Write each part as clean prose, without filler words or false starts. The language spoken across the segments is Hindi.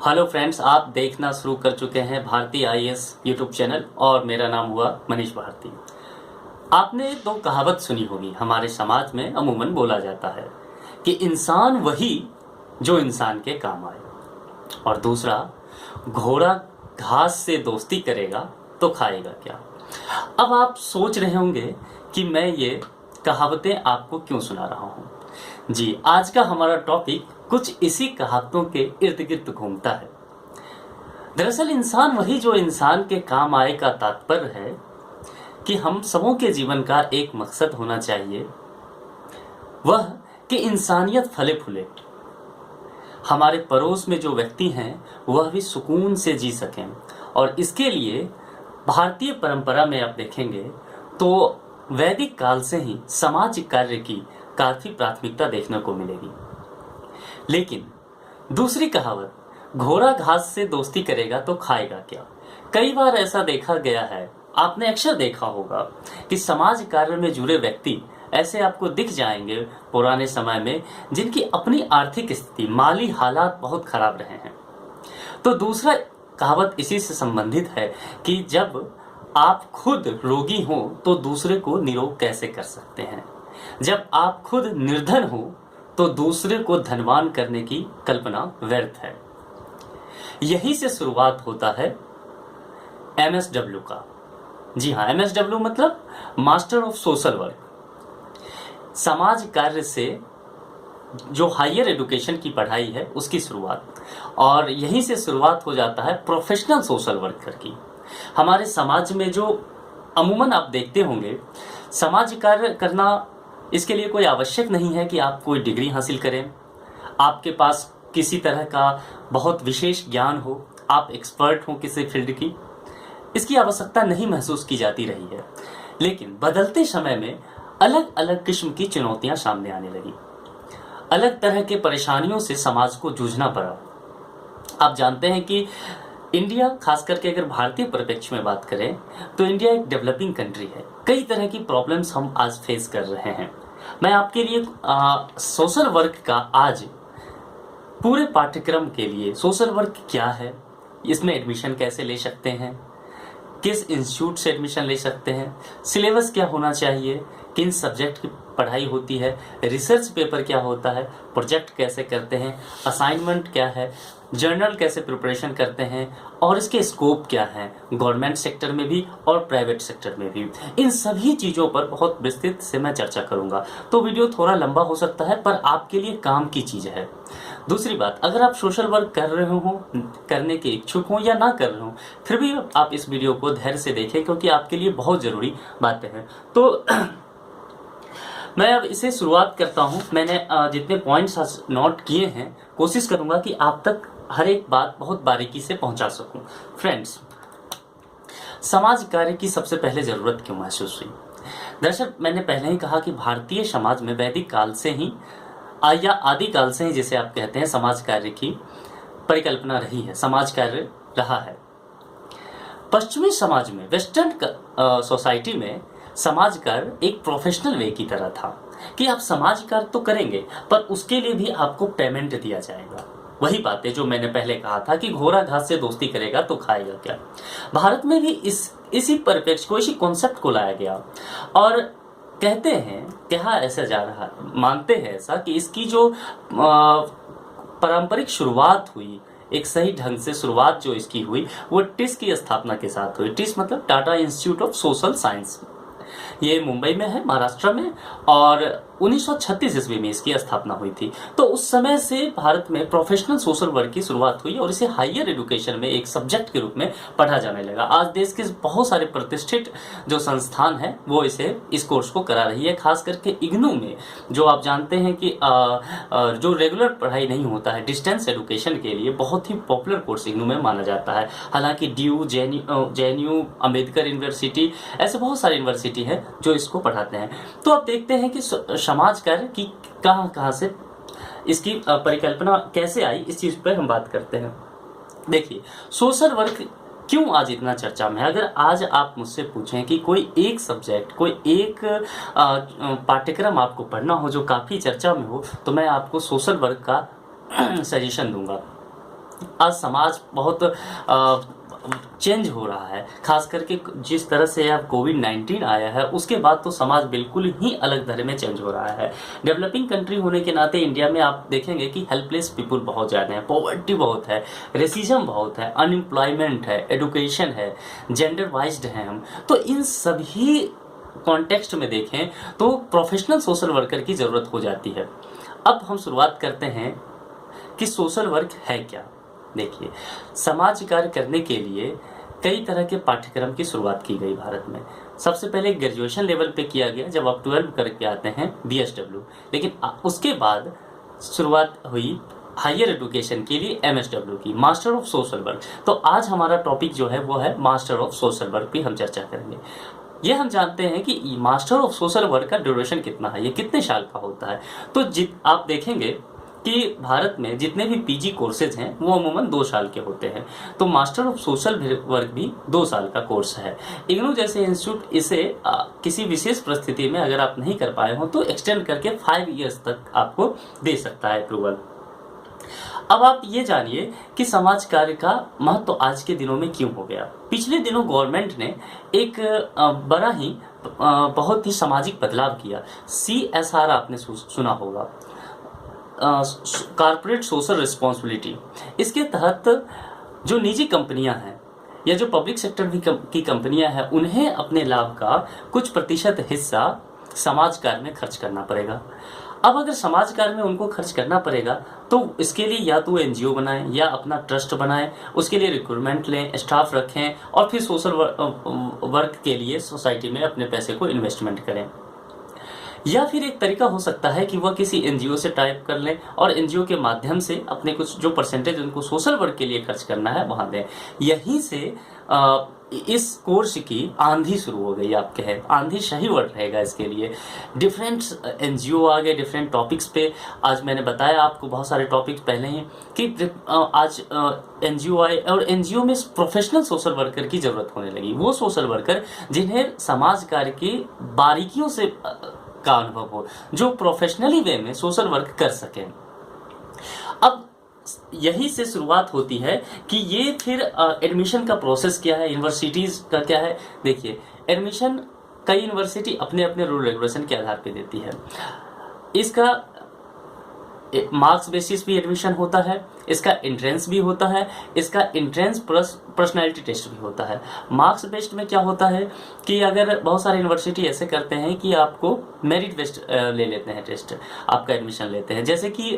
हेलो फ्रेंड्स, आप देखना शुरू कर चुके हैं भारती आईएएस यूट्यूब चैनल और मेरा नाम हुआ मनीष भारती। आपने दो कहावत सुनी होगी, हमारे समाज में अमूमन बोला जाता है कि इंसान वही जो इंसान के काम आए, और दूसरा, घोड़ा घास से दोस्ती करेगा तो खाएगा क्या। अब आप सोच रहे होंगे कि मैं ये कहावतें आपको क्यों सुना रहा हूँ। जी, आज का हमारा टॉपिक कुछ इसी कहावतों के इर्द गिर्द घूमता है। दरअसल इंसान वही जो इंसान के काम आए का तात्पर्य है कि हम सबों के जीवन का एक मकसद होना चाहिए, वह कि इंसानियत फले फूले, हमारे पड़ोस में जो व्यक्ति हैं वह भी सुकून से जी सकें। और इसके लिए भारतीय परंपरा में आप देखेंगे तो वैदिक काल से ही समाज कार्य की काफी प्राथमिकता देखने को मिलेगी। लेकिन दूसरी कहावत, घोड़ा घास से दोस्ती करेगा तो खाएगा क्या, कई बार ऐसा देखा गया है, आपने अक्सर देखा होगा कि समाज कार्य में जुड़े व्यक्ति ऐसे आपको दिख जाएंगे पुराने समय में जिनकी अपनी आर्थिक स्थिति, माली हालात बहुत खराब रहे हैं। तो दूसरा कहावत इसी से संबंधित है कि जब आप खुद रोगी हो तो दूसरे को निरोग कैसे कर सकते हैं, जब आप खुद निर्धन हो तो दूसरे को धनवान करने की कल्पना व्यर्थ है। यही से शुरुआत होता है एमएसडब्ल्यू का। जी हाँ, एमएसडब्ल्यू मतलब मास्टर ऑफ सोशल वर्क। समाज कार्य से जो हायर एजुकेशन की पढ़ाई है उसकी शुरुआत, और यहीं से शुरुआत हो जाता है प्रोफेशनल सोशल वर्कर की। हमारे समाज में जो अमूमन आप देखते होंगे, समाज कार्य करना इसके लिए कोई आवश्यक नहीं है कि आप कोई डिग्री हासिल करें, आपके पास किसी तरह का बहुत विशेष ज्ञान हो, आप एक्सपर्ट हो किसी फील्ड की, इसकी आवश्यकता नहीं महसूस की जाती रही है। लेकिन बदलते समय में अलग अलग किस्म की चुनौतियां सामने आने लगी, अलग तरह के परेशानियों से समाज को जूझना पड़ा। आप जानते हैं कि इंडिया, खास करके अगर भारतीय परिप्रेक्ष्य में बात करें तो इंडिया एक डेवलपिंग कंट्री है। कई तरह की प्रॉब्लम्स हम आज फेस कर रहे हैं। मैं आपके लिए सोशल वर्क का आज पूरे पाठ्यक्रम के लिए, सोशल वर्क क्या है, इसमें एडमिशन कैसे ले सकते हैं, किस इंस्टीट्यूट से एडमिशन ले सकते हैं, सिलेबस क्या होना चाहिए, किन सब्जेक्ट की पढ़ाई होती है, रिसर्च पेपर क्या होता है, प्रोजेक्ट कैसे करते हैं, असाइनमेंट क्या है, जर्नल कैसे प्रिपरेशन करते हैं, और इसके स्कोप क्या है गवर्नमेंट सेक्टर में भी और प्राइवेट सेक्टर में भी, इन सभी चीज़ों पर बहुत विस्तृत से मैं चर्चा करूंगा। तो वीडियो थोड़ा लंबा हो सकता है पर आपके लिए काम की चीज़ है। दूसरी बात, अगर आप सोशल वर्क कर रहे हो, करने के इच्छुक हो या ना कर रहे हो, फिर भी आप इस वीडियो को धैर्य से देखें क्योंकि आपके लिए बहुत ज़रूरी बातें हैं। तो मैं अब इसे शुरुआत करता हूं। मैंने जितने पॉइंट्स नोट किए हैं, कोशिश करूंगा कि आप तक हर एक बात बहुत बारीकी से पहुंचा सकूं। फ्रेंड्स, समाज कार्य की सबसे पहले जरूरत क्यों महसूस हुई? दरअसल मैंने पहले ही कहा कि भारतीय समाज में वैदिक काल से ही या आदिकाल से ही, जिसे आप कहते हैं, समाज कार्य की परिकल्पना रही है, समाज कार्य रहा है। पश्चिमी समाज में, वेस्टर्न सोसाइटी में समाज कार्य एक प्रोफेशनल वे की तरह था कि आप समाज कार्य तो करेंगे पर उसके लिए भी आपको पेमेंट दिया जाएगा। वही बात है जो मैंने पहले कहा था कि घोड़ा घास से दोस्ती करेगा तो खाएगा क्या। भारत में भी इसी परिप्रेक्ष्य को, इसी कॉन्सेप्ट को लाया गया, और कहते हैं, कहा ऐसा जा रहा है, मानते हैं ऐसा कि इसकी जो पारंपरिक शुरुआत हुई, एक सही ढंग से शुरुआत जो इसकी हुई, वो टिस की स्थापना के साथ हुई। टिस मतलब Tata Institute of Social science, ये मुंबई में है, महाराष्ट्र में, और 1936 ईस्वी में इसकी स्थापना हुई थी। तो उस समय से भारत में प्रोफेशनल सोशल वर्क की शुरुआत हुई और इसे हायर एजुकेशन में एक सब्जेक्ट के रूप में पढ़ा जाने लगा। आज देश के बहुत सारे प्रतिष्ठित जो संस्थान हैं वो इस कोर्स को करा रही है, खास करके इग्नू में, जो आप जानते हैं कि जो रेगुलर पढ़ाई नहीं होता है, डिस्टेंस एजुकेशन के लिए बहुत ही पॉपुलर कोर्स इग्नू में माना जाता है। हालांकि ड्यू, जेएनयू, अम्बेडकर यूनिवर्सिटी, ऐसे बहुत सारी यूनिवर्सिटी है जो इसको पढ़ाते हैं। तो आप देखते हैं कि समाज कार्य की कहां से इसकी परिकल्पना कैसे आई, इस चीज पर हम बात करते हैं। देखिए, सोशल वर्क क्यों आज इतना चर्चा में है? अगर आज आप मुझसे पूछें कि कोई एक सब्जेक्ट, कोई एक पाठ्यक्रम आपको पढ़ना हो जो काफ़ी चर्चा में हो, तो मैं आपको सोशल वर्क का सजेशन दूंगा। आज समाज बहुत चेंज हो रहा है, खास करके जिस तरह से अब कोविड-19 आया है उसके बाद तो समाज बिल्कुल ही अलग तरह में चेंज हो रहा है। डेवलपिंग कंट्री होने के नाते इंडिया में आप देखेंगे कि हेल्पलेस पीपल बहुत ज़्यादा हैं, पॉवर्टी बहुत है, रेसिज्म बहुत है, अनएम्प्लॉयमेंट है, एडुकेशन है, जेंडर वाइज्ड हैं हम। तो इन सभी कॉन्टेक्स्ट में देखें तो प्रोफेशनल सोशल वर्कर की ज़रूरत हो जाती है। अब हम शुरुआत करते हैं कि सोशल वर्क है क्या। देखिए, समाज कार्य करने के लिए कई तरह के पाठ्यक्रम की शुरुआत की गई भारत में। सबसे पहले ग्रेजुएशन लेवल पे किया गया, जब आप 12 करके आते हैं BSW, लेकिन उसके बाद शुरुआत हुई हायर एजुकेशन के लिए MSW की, मास्टर ऑफ सोशल वर्क। तो आज हमारा टॉपिक जो है वो है मास्टर ऑफ सोशल वर्क पे हम चर्चा करेंगे। ये हम जानते हैं कि मास्टर ऑफ सोशल वर्क का ड्यूरेशन कितना है, ये कितने साल का होता है। तो आप देखेंगे कि भारत में जितने भी PG कोर्सेज हैं वो अमूमन 2 साल के होते हैं। तो मास्टर ऑफ सोशल वर्क भी 2 साल का कोर्स है। इग्नू जैसे इंस्टीट्यूट इसे किसी विशेष परिस्थिति में अगर आप नहीं कर पाए हो तो एक्सटेंड करके 5 ईयर्स तक आपको दे सकता है अप्रूवल। अब आप ये जानिए कि समाज कार्य का महत्व आज के दिनों में क्यों हो गया। पिछले दिनों गवर्नमेंट ने एक बड़ा ही बहुत ही सामाजिक बदलाव किया। CSR आपने सुना होगा, कॉर्पोरेट सोशल रिस्पॉन्सिबिलिटी। इसके तहत जो निजी कंपनियां हैं या जो पब्लिक सेक्टर की कंपनियां हैं उन्हें अपने लाभ का कुछ प्रतिशत हिस्सा समाज कार्य में खर्च करना पड़ेगा। अब अगर समाज कार्य में उनको खर्च करना पड़ेगा तो इसके लिए या तो NGO बनाएं या अपना ट्रस्ट बनाएं, उसके लिए रिक्रूटमेंट लें, स्टाफ रखें और फिर सोशल वर्क के लिए सोसाइटी में अपने पैसे को इन्वेस्टमेंट करें। या फिर एक तरीका हो सकता है कि वह किसी NGO से टाइप कर लें और NGO के माध्यम से अपने कुछ जो परसेंटेज उनको सोशल वर्क के लिए खर्च करना है वहाँ दें। यहीं से इस कोर्स की आंधी शुरू हो गई। आप कहें आंधी सही वर्ड रहेगा इसके लिए। डिफरेंट NGO आ गए डिफरेंट टॉपिक्स पे। आज मैंने बताया आपको बहुत सारे टॉपिक्स पहले ही कि आज NGO आए और NGO में प्रोफेशनल सोशल वर्कर की ज़रूरत होने लगी। वो सोशल वर्कर जिन्हें समाज कार्य की बारीकियों से का अनुभव हो, जो प्रोफेशनली वे में सोशल वर्क कर सकें। अब यही से शुरुआत होती है कि ये फिर एडमिशन का प्रोसेस क्या है, यूनिवर्सिटीज़ का क्या है। देखिए, एडमिशन कई यूनिवर्सिटी अपने अपने रूल रेगुलेशन के आधार पे देती है। इसका मार्क्स बेसिस भी एडमिशन होता है, इसका एंट्रेंस भी होता है, इसका एंट्रेंस प्लस पर्सनैलिटी टेस्ट भी होता है। मार्क्स बेस्ड में क्या होता है कि अगर बहुत सारे यूनिवर्सिटी ऐसे करते हैं कि आपको मेरिट बेस्ड ले लेते हैं टेस्ट, आपका एडमिशन लेते हैं। जैसे कि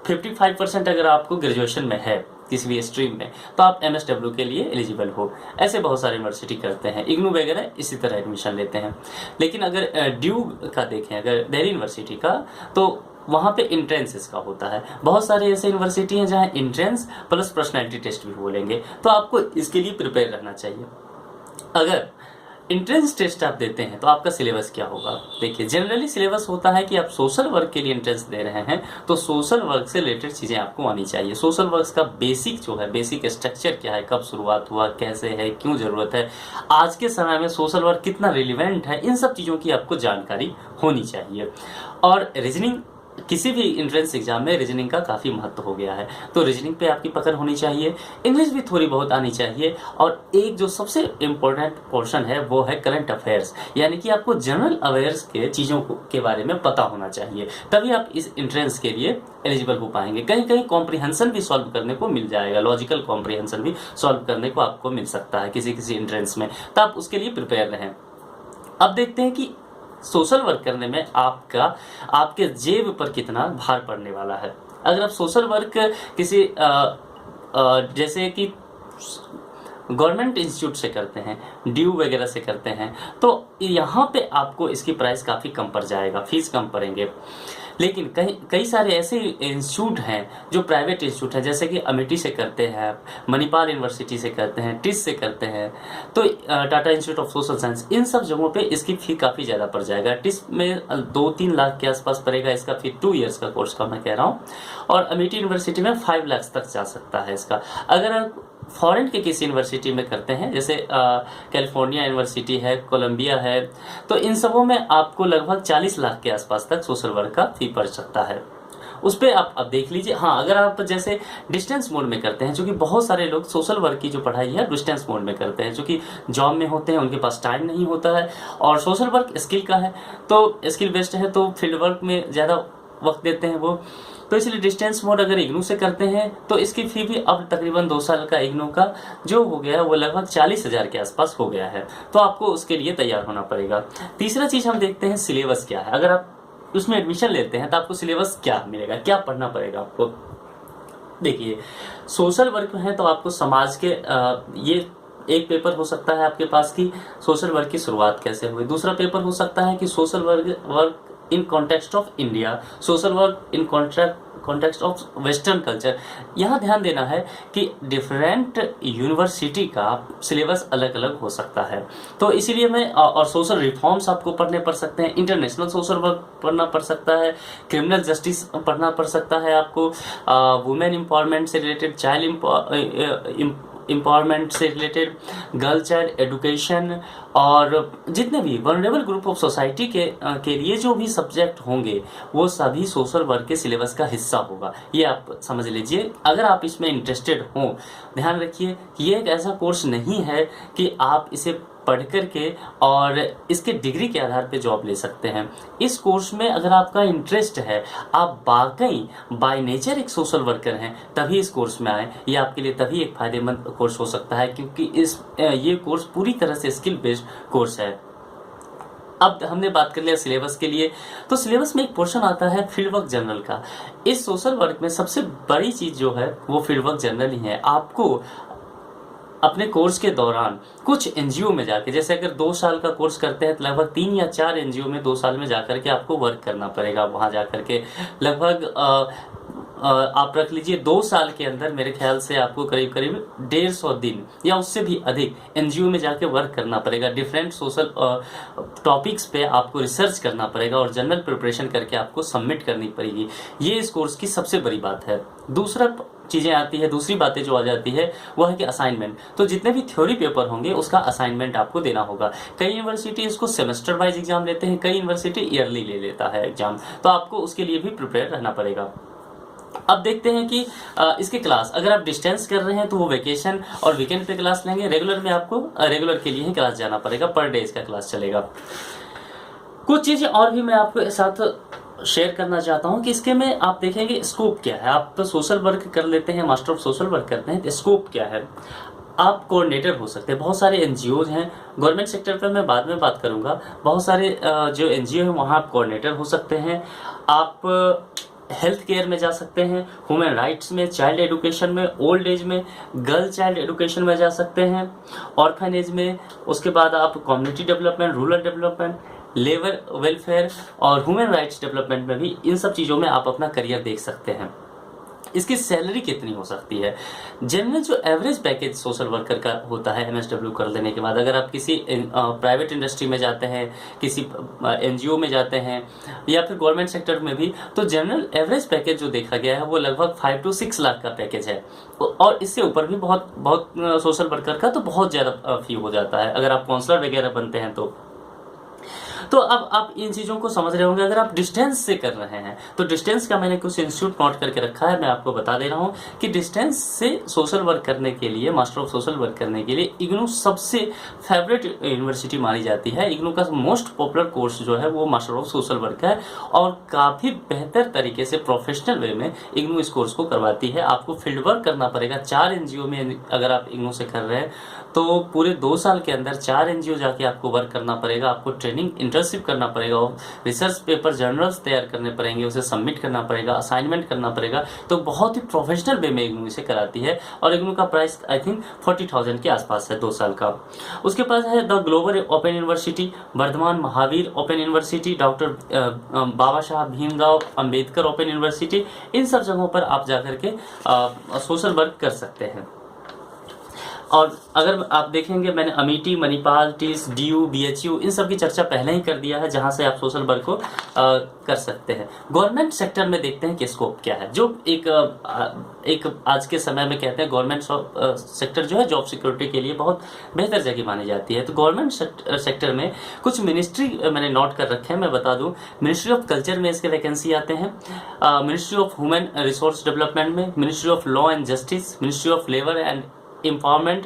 55% अगर आपको ग्रेजुएशन में है किसी भी स्ट्रीम में तो आप MSW के लिए एलिजिबल हो। ऐसे बहुत सारे यूनिवर्सिटी करते हैं, इग्नू वगैरह इसी तरह एडमिशन लेते हैं। लेकिन अगर ड्यू का देखें, अगर दिल्ली यूनिवर्सिटी का, तो वहाँ पे एंट्रेंस इसका होता है। बहुत सारे ऐसे यूनिवर्सिटी हैं जहाँ एंट्रेंस प्लस पर्सनैलिटी टेस्ट भी बोलेंगे, तो आपको इसके लिए प्रिपेयर रहना चाहिए। अगर एंट्रेंस टेस्ट आप देते हैं तो आपका सिलेबस क्या होगा। देखिए, जनरली सिलेबस होता है कि आप सोशल वर्क के लिए एंट्रेंस दे रहे हैं तो सोशल वर्क से रिलेटेड चीज़ें आपको आनी चाहिए। सोशल वर्क का बेसिक जो है, बेसिक स्ट्रक्चर क्या है, कब शुरुआत हुआ, कैसे है, क्यों ज़रूरत है, आज के समय में सोशल वर्क कितना रिलेवेंट है, इन सब चीज़ों की आपको जानकारी होनी चाहिए। और रीजनिंग, किसी भी एंट्रेंस एग्जाम में रीजनिंग का काफ़ी महत्व हो गया है, तो रीजनिंग पे आपकी पकड़ होनी चाहिए। इंग्लिश भी थोड़ी बहुत आनी चाहिए। और एक जो सबसे इम्पोर्टेंट पोर्शन है वो है करंट अफेयर्स, यानी कि आपको जनरल अवेयर्स के चीज़ों के बारे में पता होना चाहिए, तभी आप इस एंट्रेंस के लिए एलिजिबल हो पाएंगे। कहीं कहीं कॉम्प्रिहेंशन भी सॉल्व करने को मिल जाएगा, लॉजिकल कॉम्प्रिहेंशन भी सॉल्व करने को आपको मिल सकता है किसी किसी एंट्रेंस में, तो आप उसके लिए प्रिपेयर रहें। अब देखते हैं कि सोशल वर्क करने में आपके जेब पर कितना भार पड़ने वाला है। अगर आप सोशल वर्क किसी जैसे कि गवर्नमेंट इंस्टीट्यूट से करते हैं, ड्यू वगैरह से करते हैं, तो यहाँ पे आपको इसकी प्राइस काफ़ी कम पड़ जाएगा, फीस कम पड़ेंगे। लेकिन कई सारे ऐसे इंस्टीट्यूट हैं जो प्राइवेट इंस्टीट्यूट हैं, जैसे कि अमेठी से करते हैं, मणिपाल यूनिवर्सिटी से करते हैं, टिस से करते हैं, तो Tata Institute of Social Science, इन सब जगहों पे इसकी फ़ी काफ़ी ज़्यादा पड़ जाएगा। टिस में 2-3 लाख के आसपास पड़ेगा इसका फी, 2 ईयर्स का कोर्स का मैं कह रहा हूँ। और अमेठी यूनिवर्सिटी में 5 लाख तक जा सकता है इसका। अगर आप फॉरेन के किसी यूनिवर्सिटी में करते हैं, जैसे कैलिफोर्निया यूनिवर्सिटी है, कोलंबिया है, तो इन सबों में आपको लगभग 40 लाख के आसपास तक सोशल वर्क का फी पड़ सकता है। उस पर आप अब देख लीजिए। हाँ, अगर आप जैसे डिस्टेंस मोड में करते हैं, क्योंकि बहुत सारे लोग सोशल वर्क की जो पढ़ाई है डिस्टेंस मोड में करते हैं, क्योंकि जॉब में होते हैं, उनके पास टाइम नहीं होता है, और सोशल वर्क स्किल का है, तो स्किल बेस्ड है, तो फील्ड वर्क में ज़्यादा वक्त देते हैं वो, तो इसलिए डिस्टेंस मोड अगर इग्नू से करते हैं तो इसकी फ़ी भी अब तकरीबन 2 साल का इग्नू का जो हो गया है वो लगभग 40,000 के आसपास हो गया है, तो आपको उसके लिए तैयार होना पड़ेगा। तीसरा चीज़ हम देखते हैं सिलेबस क्या है। अगर आप उसमें एडमिशन लेते हैं तो आपको सिलेबस क्या मिलेगा, क्या पढ़ना पड़ेगा आपको। देखिए, सोशल वर्क है तो आपको समाज के ये एक पेपर हो सकता है आपके पास कि सोशल वर्क की शुरुआत कैसे हुई। दूसरा पेपर हो सकता है कि social work in context of India, social work in context of western culture. यहाँ ध्यान देना है कि डिफरेंट यूनिवर्सिटी का सिलेबस अलग अलग हो सकता है, तो इसीलिए मैं और सोशल रिफॉर्म्स आपको पढ़ने पड़ सकते हैं, इंटरनेशनल सोशल वर्क पढ़ना पड़ सकता है, क्रिमिनल जस्टिस पढ़ना पड़ सकता है आपको, वुमेन एम्पावरमेंट से रिलेटेड, चाइल्ड एम्पावरमेंट से रिलेटेड, गर्ल चाइल्ड एजुकेशन, और जितने भी वनरेबल ग्रुप ऑफ सोसाइटी के लिए जो भी सब्जेक्ट होंगे वो सभी सोशल वर्क के सिलेबस का हिस्सा होगा। ये आप समझ लीजिए, अगर आप इसमें इंटरेस्टेड हों। ध्यान रखिए, ये एक ऐसा कोर्स नहीं है कि आप इसे पढ़ कर के और इसके डिग्री के आधार पे जॉब ले सकते हैं। इस कोर्स में अगर आपका इंटरेस्ट है, आप वाकई बाय नेचर एक सोशल वर्कर हैं, तभी इस कोर्स में आए। ये आपके लिए तभी एक फ़ायदेमंद कोर्स हो सकता है, क्योंकि ये कोर्स पूरी तरह से स्किल बेस्ड कोर्स है। अब हमने बात कर लिया सिलेबस के लिए, तो सिलेबस में एक पोर्शन आता है फील्ड वर्क जर्नल का। इस सोशल वर्क में सबसे बड़ी चीज़ जो है वो फील्ड वर्क जर्नल ही है। आपको अपने कोर्स के दौरान कुछ एनजीओ में जाके, जैसे अगर 2 साल का कोर्स करते हैं तो लगभग 3 या 4 एनजीओ में 2 साल में जाकर के आपको वर्क करना पड़ेगा। वहाँ जाकर के लगभग आप रख लीजिए 2 साल के अंदर मेरे ख्याल से आपको करीब करीब 150 दिन या उससे भी अधिक एनजीओ में जाके वर्क करना पड़ेगा। डिफरेंट सोशल टॉपिक्स पे आपको रिसर्च करना पड़ेगा और जर्नल प्रिपरेशन करके आपको सबमिट करनी पड़ेगी। ये इस कोर्स की सबसे बड़ी बात है। दूसरी बातें जो आ जाती है वह है कि असाइनमेंट। तो जितने भी थ्योरी पेपर होंगे उसका असाइनमेंट आपको देना होगा। कई यूनिवर्सिटी इसको सेमेस्टर वाइज एग्जाम लेते हैं, कई यूनिवर्सिटी ईयरली ले लेता है एग्जाम, तो आपको उसके लिए भी प्रिपेयर रहना पड़ेगा। अब देखते हैं कि इसकी क्लास अगर आप डिस्टेंस कर रहे हैं तो वो वेकेशन और वीकेंड पे क्लास लेंगे। रेगुलर में आपको रेगुलर के लिए ही क्लास जाना पड़ेगा, पर डे इसका क्लास चलेगा। कुछ चीज़ें और भी मैं आपके साथ शेयर करना चाहता हूं कि इसके में आप देखेंगे स्कोप क्या है। आप तो सोशल वर्क कर लेते हैं, मास्टर ऑफ सोशल वर्क करते हैं, तो स्कोप क्या है। आप कोऑर्डिनेटर हो सकते हैं। बहुत सारे एनजीओज हैं, गवर्नमेंट सेक्टर पर मैं बाद में बात करूंगा। बहुत सारे जो एनजीओ हैं वहाँ आप कोऑर्डिनेटर हो सकते हैं। आप हेल्थ केयर में जा सकते हैं, ह्यूमन राइट्स में, चाइल्ड एजुकेशन में, ओल्ड एज में, गर्ल चाइल्ड एजुकेशन में जा सकते हैं, ऑर्फनेज में। उसके बाद आप community development, rural development, labour welfare और ह्यूमन राइट्स डेवलपमेंट में भी, इन सब चीज़ों में आप अपना करियर देख सकते हैं। इसकी सैलरी कितनी हो सकती है। जनरल जो एवरेज पैकेज सोशल वर्कर का होता है एमएसडब्ल्यू कर लेने के बाद, अगर आप किसी प्राइवेट इंडस्ट्री में जाते हैं, किसी एनजीओ में जाते हैं या फिर गवर्नमेंट सेक्टर में भी, तो जनरल एवरेज पैकेज जो देखा गया है वो लगभग 5 से 6 लाख का पैकेज है। और इससे ऊपर भी बहुत सोशल वर्कर का तो बहुत ज़्यादा फी हो जाता है अगर आप काउंसलर वगैरह बनते हैं तो अब आप इन चीज़ों को समझ रहे होंगे। अगर आप डिस्टेंस से कर रहे हैं तो डिस्टेंस का मैंने कुछ इंस्टीट्यूट नोट करके रखा है, मैं आपको बता दे रहा हूँ कि डिस्टेंस से सोशल वर्क करने के लिए, मास्टर ऑफ सोशल वर्क करने के लिए इग्नू सबसे फेवरेट यूनिवर्सिटी मानी जाती है। इग्नू का मोस्ट पॉपुलर कोर्स जो है वो मास्टर ऑफ सोशल वर्क है और काफ़ी बेहतर तरीके से प्रोफेशनल वे में इग्नू इस कोर्स को करवाती है। आपको फील्ड वर्क करना पड़ेगा 4 एनजीओ में। अगर आप इग्नू से कर रहे हैं तो पूरे 2 साल के अंदर 4 एनजीओ जाके आपको वर्क करना पड़ेगा, आपको ट्रेनिंग इंटर्नशिप करना पड़ेगा, रिसर्च पेपर जर्नल्स तैयार करने पड़ेंगे, उसे सबमिट करना पड़ेगा, असाइनमेंट करना पड़ेगा। तो बहुत ही प्रोफेशनल वे में इग्नू इसे कराती है और इग्नू का प्राइस आई थिंक 40,000 के आसपास है 2 साल का। उसके पास है the Global Open University, Vardhman Mahavir Open University, doctor Baba Saheb Bhimrao Ambedkar Open University. इन सब जगहों पर आप जाकर के सोशल वर्क कर सकते हैं। और अगर आप देखेंगे मैंने अमेठी, मणिपाल, टीस, डीयू, बीएचयू इन सब की चर्चा पहले ही कर दिया है, जहां से आप सोशल वर्क को कर सकते हैं। गवर्नमेंट सेक्टर में देखते हैं कि स्कोप क्या है। जो एक आज के समय में कहते हैं गवर्नमेंट सेक्टर जो है जॉब सिक्योरिटी के लिए बहुत बेहतर जगह मानी जाती है। तो गवर्नमेंट सेक्टर में कुछ मिनिस्ट्री मैंने नोट कर रखे हैं, मैं बता दूं। मिनिस्ट्री ऑफ कल्चर में इसके वैकेंसी आते हैं, Ministry of Human Resource Development में, Ministry of Law and Justice, Ministry of Labour and Empowerment,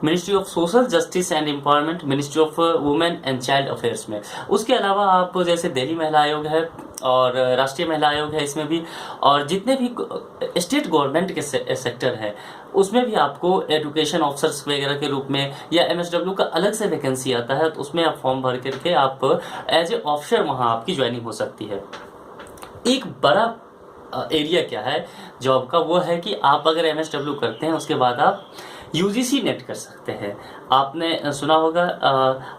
Ministry of Social Justice and Empowerment, Ministry of Women and Child Affairs में। उसके अलावा आप जैसे दिल्ली महिला आयोग है और राष्ट्रीय महिला आयोग है, इसमें भी, और जितने भी स्टेट गवर्नमेंट के सेक्टर है उसमें भी आपको एजुकेशन ऑफिसर्स वगैरह के रूप में या एमएसडब्ल्यू का अलग से वैकेंसी आता है, तो उसमें आप फॉर्म भर करके आप एज ए ऑफिसर वहाँ आपकी ज्वाइनिंग हो सकती है। एक बड़ा एरिया क्या है जॉब का, वो है कि आप अगर एमएसडब्ल्यू करते हैं उसके बाद आप यूजीसी नेट कर सकते हैं, आपने सुना होगा।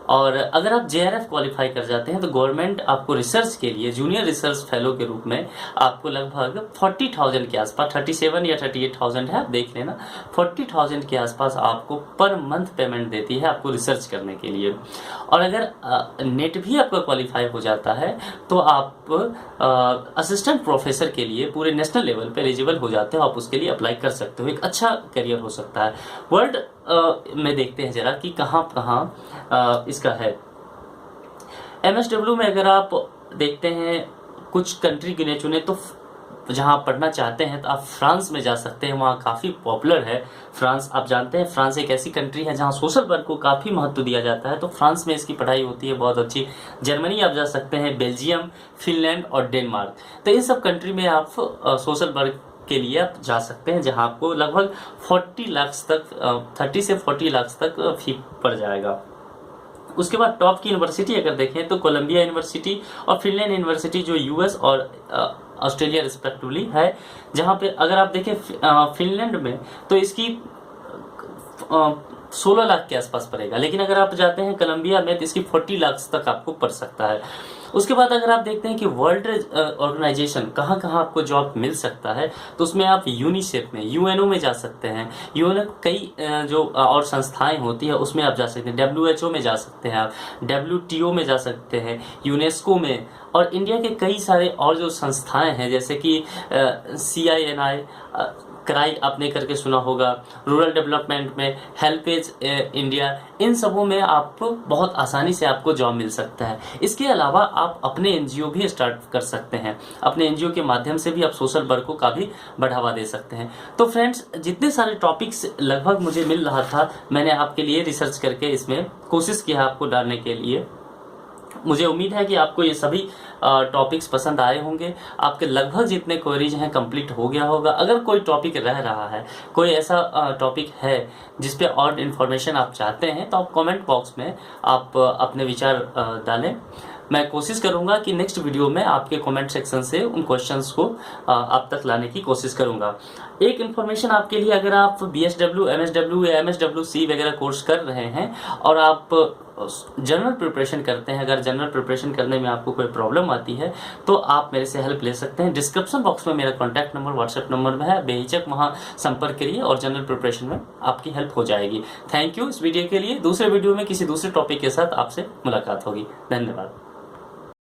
और अगर आप जेआरएफ क्वालिफाई कर जाते हैं तो गवर्नमेंट आपको रिसर्च के लिए जूनियर रिसर्च फेलो के रूप में आपको लगभग 40,000 के आसपास, 37 या 38,000 है, आप देख लेना, 40,000 के आसपास आपको पर मंथ पेमेंट देती है आपको रिसर्च करने के लिए। और अगर नेट भी आपका क्वालिफाई हो जाता है तो आप असिस्टेंट प्रोफेसर के लिए पूरे नेशनल लेवल पे एलिजिबल हो जाते हो, आप उसके लिए अप्लाई कर सकते हो, एक अच्छा करियर हो सकता है। वर्ल्ड में देखते हैं जरा कि कहाँ कहाँ इसका है। एमएसडब्ल्यू में अगर आप देखते हैं कुछ कंट्री गिने चुने, तो जहाँ आप पढ़ना चाहते हैं तो आप फ्रांस में जा सकते हैं, वहाँ काफ़ी पॉपुलर है फ्रांस। आप जानते हैं फ्रांस एक ऐसी कंट्री है जहाँ सोशल वर्क को काफ़ी महत्व दिया जाता है, तो फ्रांस में इसकी पढ़ाई होती है बहुत अच्छी। जर्मनी आप जा सकते हैं, बेल्जियम, फिनलैंड और डेनमार्क, तो इन सब कंट्री में आप सोशल वर्क के लिए आप जा सकते हैं, जहां आपको लगभग 40 लाख तक 30 से 40 लाख तक फी पड़ जाएगा। उसके बाद टॉप की यूनिवर्सिटी अगर देखें तो कोलंबिया यूनिवर्सिटी और फिनलैंड यूनिवर्सिटी जो यूएस और ऑस्ट्रेलिया रिस्पेक्टिवली है, जहां पे अगर आप देखें फिनलैंड में तो इसकी 16 लाख के आसपास पड़ेगा, लेकिन अगर आप जाते हैं कोलंबिया में तो इसकी 40 लाख तक आपको पड़ सकता है। उसके बाद अगर आप देखते हैं कि वर्ल्ड ऑर्गेनाइजेशन कहाँ कहाँ आपको जॉब मिल सकता है, तो उसमें आप यूनिसेफ में, यूएनओ में जा सकते हैं। यूएनओ कई जो और संस्थाएं होती है उसमें आप जा सकते हैं, डब्ल्यूएचओ में जा सकते हैं आप, डब्ल्यूटीओ में जा सकते हैं, यूनेस्को में, और इंडिया के कई सारे और जो संस्थाएं हैं जैसे कि CINI, क्राई आपने करके सुना होगा, रूरल डेवलपमेंट में, हेल्पेज इंडिया, इन सबों में आप बहुत आसानी से आपको जॉब मिल सकता है। इसके अलावा आप अपने एनजीओ भी स्टार्ट कर सकते हैं, अपने एनजीओ के माध्यम से भी आप सोशल वर्क को काफ़ी बढ़ावा दे सकते हैं। तो फ्रेंड्स, जितने सारे टॉपिक्स लगभग मुझे मिल रहा था, मैंने आपके लिए रिसर्च करके इसमें कोशिश किया आपको डालने के लिए। मुझे उम्मीद है कि आपको ये सभी टॉपिक्स पसंद आए होंगे, आपके लगभग जितने क्वेरीज हैं कंप्लीट हो गया होगा। अगर कोई टॉपिक रह रहा है, कोई ऐसा टॉपिक है जिस पे और इन्फॉर्मेशन आप चाहते हैं, तो आप कमेंट बॉक्स में आप अपने विचार डालें। मैं कोशिश करूंगा कि नेक्स्ट वीडियो में आपके कमेंट सेक्शन से उन क्वेश्चंस को आप तक लाने की कोशिश करूंगा। एक इन्फॉर्मेशन आपके लिए, अगर आप BSW, MSW या MSWC वगैरह कोर्स कर रहे हैं और आप जनरल प्रिपरेशन करते हैं, अगर जनरल प्रिपरेशन करने में आपको कोई प्रॉब्लम आती है तो आप मेरे से हेल्प ले सकते हैं। डिस्क्रिप्शन बॉक्स में मेरा कॉन्टैक्ट नंबर, व्हाट्सएप नंबर में है, बेहिचक वहाँ संपर्क करिए और जनरल प्रिपरेशन में आपकी हेल्प हो जाएगी। थैंक यू इस वीडियो के लिए। दूसरे वीडियो में किसी दूसरे टॉपिक के साथ आपसे मुलाकात होगी। धन्यवाद।